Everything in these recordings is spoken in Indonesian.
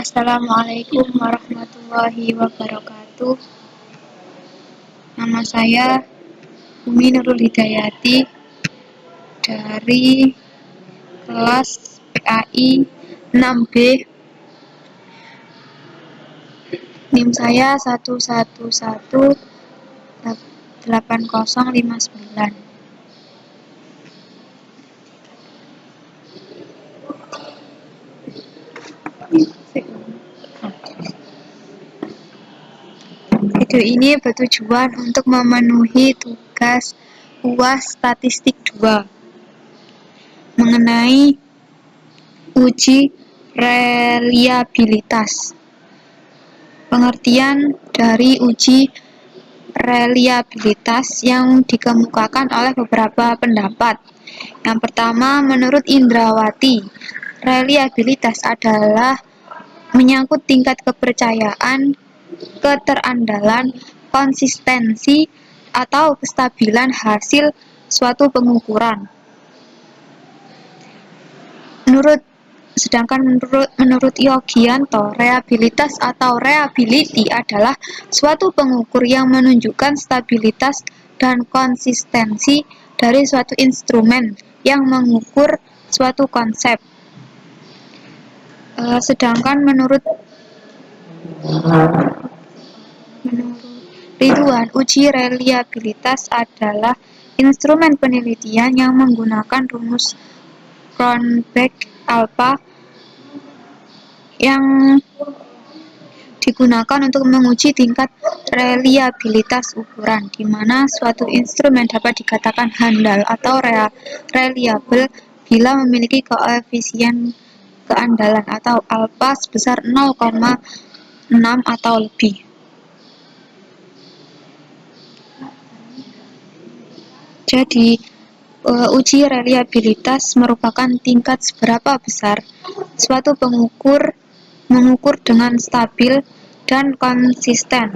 Assalamualaikum warahmatullahi wabarakatuh. Nama saya Umi Nurul Hidayati dari kelas PAI 6B. NIM saya 1118059. Video ini bertujuan untuk memenuhi tugas UAS Statistik 2 mengenai uji reliabilitas. Pengertian dari uji reliabilitas yang dikemukakan oleh beberapa pendapat. Yang pertama, menurut Indrawati, reliabilitas adalah menyangkut tingkat kepercayaan, keterandalan, konsistensi, atau kestabilan hasil suatu pengukuran. Sedangkan menurut Yogianto, reliabilitas atau reliability adalah suatu pengukur yang menunjukkan stabilitas dan konsistensi dari suatu instrumen yang mengukur suatu konsep. Sedangkan menurut Ridwan, uji reliabilitas adalah instrumen penelitian yang menggunakan rumus Cronbach-Alpha yang digunakan untuk menguji tingkat reliabilitas ukuran, di mana suatu instrumen dapat dikatakan handal atau reliable bila memiliki koefisien keandalan atau alfa sebesar 0,6 atau lebih. Jadi, uji reliabilitas merupakan tingkat seberapa besar suatu pengukur mengukur dengan stabil dan konsisten.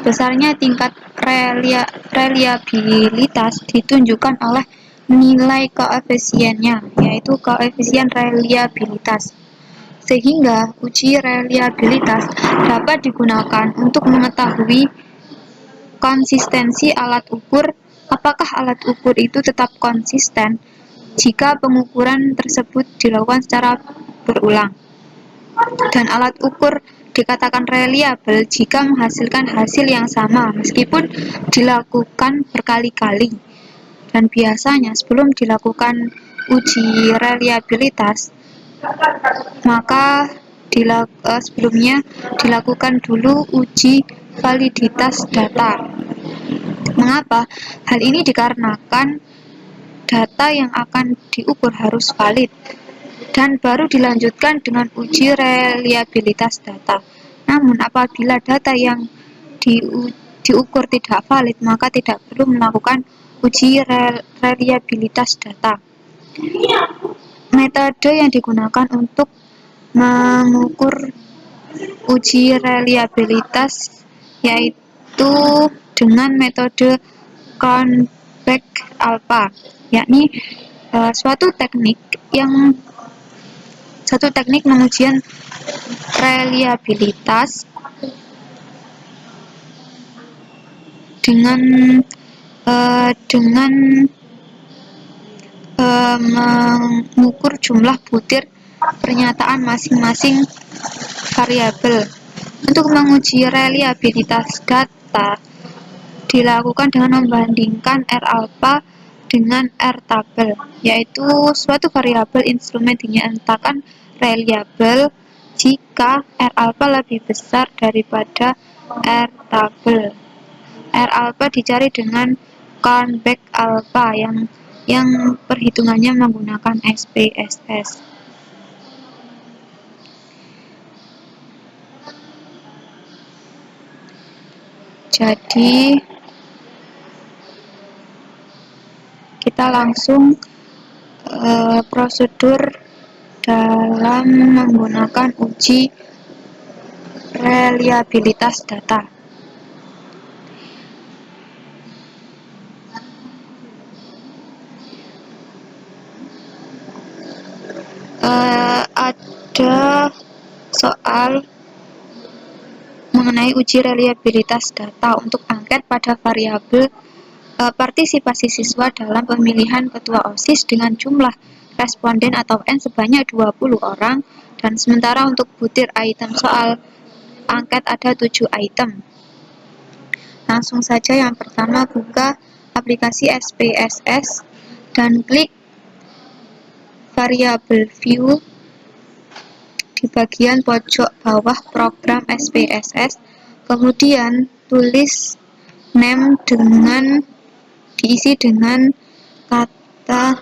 Besarnya tingkat reliabilitas ditunjukkan oleh nilai koefisiennya, yaitu koefisien reliabilitas. Sehingga uji reliabilitas dapat digunakan untuk mengetahui konsistensi alat ukur. Apakah alat ukur itu tetap konsisten jika pengukuran tersebut dilakukan secara berulang? Dan alat ukur dikatakan reliable jika menghasilkan hasil yang sama meskipun dilakukan berkali-kali. Dan biasanya sebelum dilakukan uji reliabilitas, maka sebelumnya dilakukan dulu uji validitas data. Mengapa? Hal ini dikarenakan data yang akan diukur harus valid dan baru dilanjutkan dengan uji reliabilitas data. Namun apabila data yang diukur tidak valid, maka tidak perlu melakukan uji reliabilitas data. Metode yang digunakan untuk mengukur uji reliabilitas yaitu dengan metode Cronbach-Alpha, yakni suatu teknik pengujian reliabilitas dengan mengukur jumlah butir pernyataan masing-masing variabel. Untuk menguji reliabilitas data dilakukan dengan membandingkan R alpha dengan R tabel, yaitu suatu variabel instrumen dinyatakan reliable jika R alpha lebih besar daripada R tabel. R alpha dicari dengan Cronbach-Alpha yang perhitungannya menggunakan SPSS. Jadi kita langsung prosedur dalam menggunakan uji reliabilitas data. Ada soal mengenai uji reliabilitas data untuk angket pada variabel partisipasi siswa dalam pemilihan ketua OSIS dengan jumlah responden atau N sebanyak 20 orang, dan sementara untuk butir item soal angket ada 7 item. Langsung saja yang pertama, buka aplikasi SPSS dan klik variabel view di bagian pojok bawah program SPSS, kemudian tulis name dengan diisi dengan kata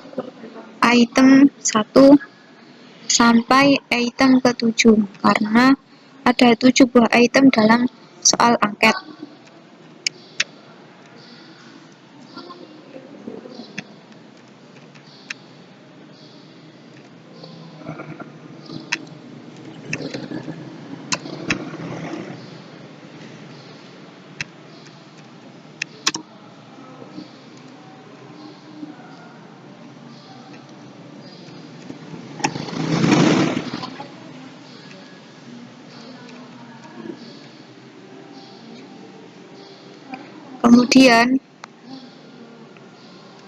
item 1 sampai item ke-7 karena ada 7 buah item dalam soal angket. Kemudian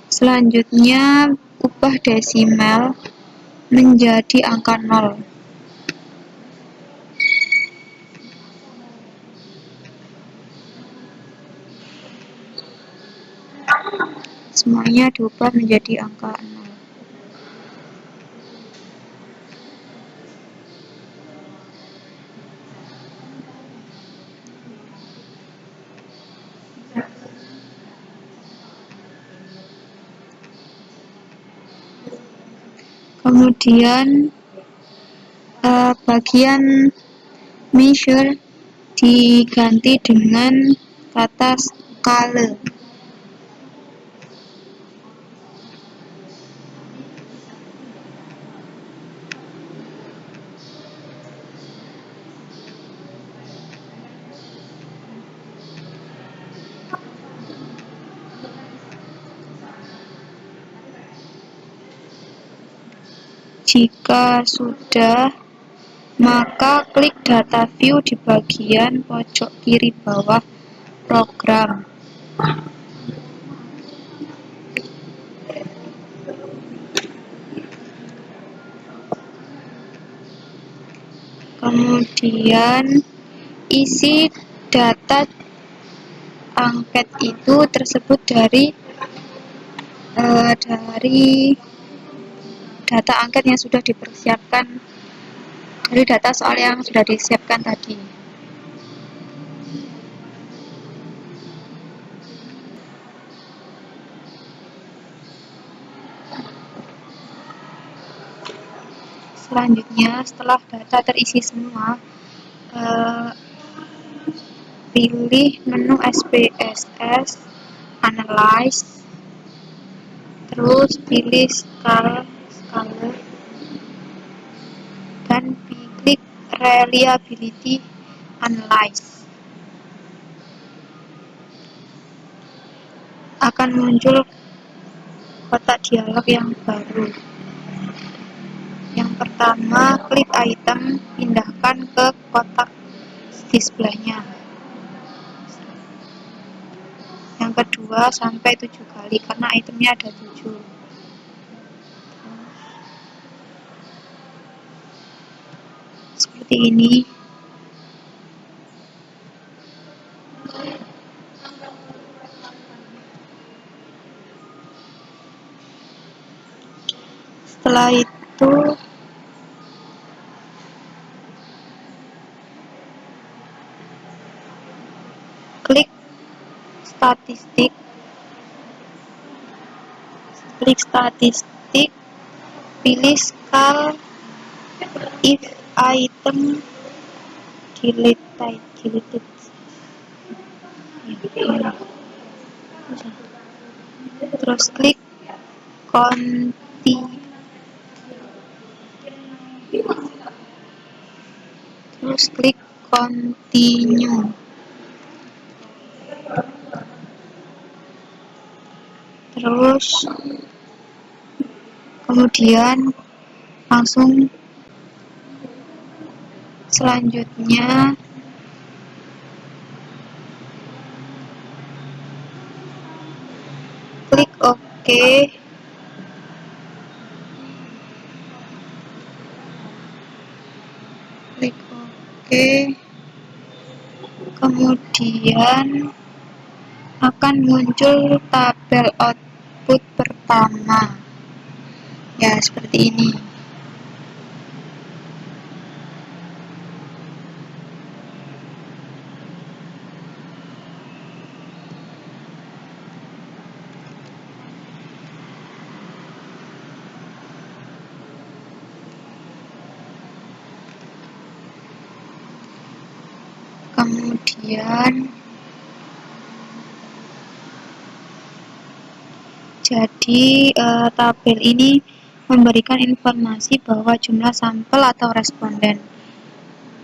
selanjutnya ubah desimal menjadi angka 0. Semuanya diubah menjadi angka 0. Kemudian bagian measure diganti dengan kata skala. Jika sudah, maka klik data view di bagian pojok kiri bawah program. Kemudian isi data angket itu tersebut dari data angket yang sudah dipersiapkan, dari data soal yang sudah disiapkan tadi. Selanjutnya, setelah data terisi semua, pilih menu SPSS, Analyze, terus pilih Scale, dan klik Reliability Analyze. Akan muncul kotak dialog yang baru. Yang pertama, klik item, pindahkan ke kotak di sebelahnya. Yang kedua, sampai 7 kali karena itemnya ada 7. Seperti ini. Setelah itu klik statistik, pilih Scale if item deleted. Terus klik continue. Terus kemudian langsung selanjutnya klik oke, kemudian akan muncul tabel output pertama ya, seperti ini. Kemudian jadi tabel ini memberikan informasi bahwa jumlah sampel atau responden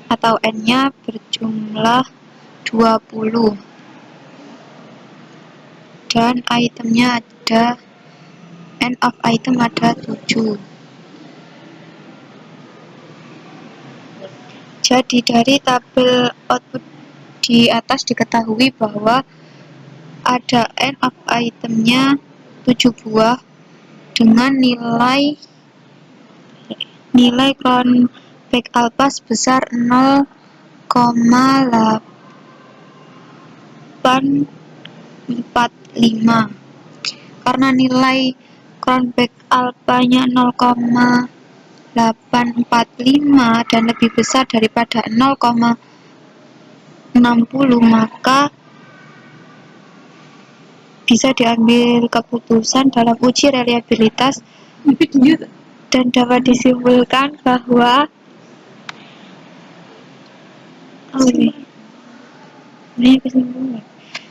atau N-nya berjumlah 20 dan itemnya ada, end of item ada 7. Jadi dari tabel output di atas diketahui bahwa ada end of itemnya 7 buah dengan nilai cronback alpha sebesar 0,845. Karena nilai cronback alpha-nya 0,845 dan lebih besar daripada 0,60, maka bisa diambil keputusan dalam uji reliabilitas dan dapat disimpulkan bahwa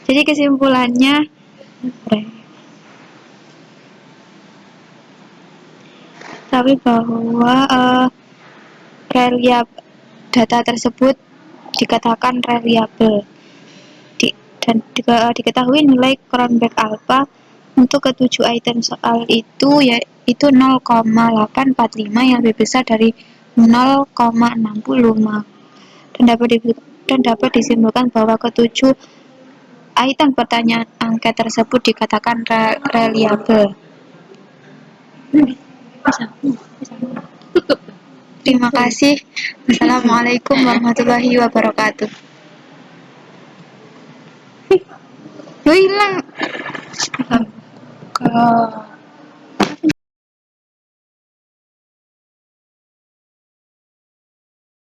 jadi kesimpulannya tapi bahwa data tersebut dikatakan reliable dan diketahui nilai cronback alpha untuk ketujuh item soal itu yaitu 0,845 yang lebih besar dari 0,60 dan dapat disimpulkan bahwa ketujuh item pertanyaan angket tersebut dikatakan reliable. Terima kasih. Wassalamualaikum warahmatullahi wabarakatuh. Hilang.